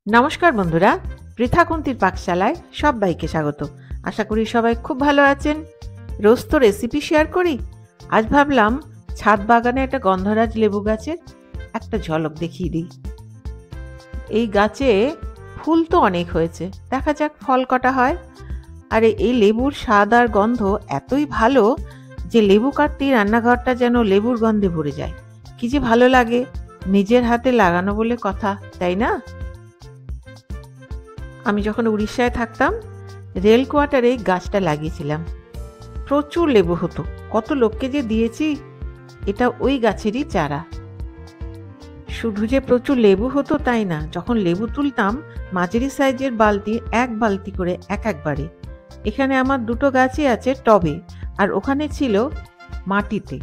নমস্কার বন্ধুরা, পৃথাকুন্তির পাকশালায় সবাইকে স্বাগত। আশা করি সবাই খুব ভালো আছেন। রোজ তো রেসিপি শেয়ার করি, আজ ভাবলাম ছাদ বাগানে একটা গন্ধরাজ লেবু গাছের একটা ঝলক দেখিয়ে দিই। এই গাছে ফুল তো অনেক হয়েছে, দেখা যাক ফল কটা হয়। আর এই লেবুর স্বাদ আর গন্ধ এতই ভালো যে লেবু কাটতেই রান্নাঘরটা যেন লেবুর গন্ধে ভরে যায়। কি যে ভালো লাগে, নিজের হাতে লাগানো বলে কথা, তাই না? আমি যখন উড়িষ্যায় থাকতাম, রেল কোয়ার্টারে গাছটা লাগিয়েছিলাম। প্রচুর লেবু হতো, কত লোককে যে দিয়েছি। এটা ওই গাছেরই চারা। শুধু যে প্রচুর লেবু হতো তাই না, যখন লেবু তুলতাম মাঝারি সাইজের বালতি, এক বালতি করে একবারে। এখানে আমার দুটো গাছই আছে টবে, আর ওখানে ছিল মাটিতে।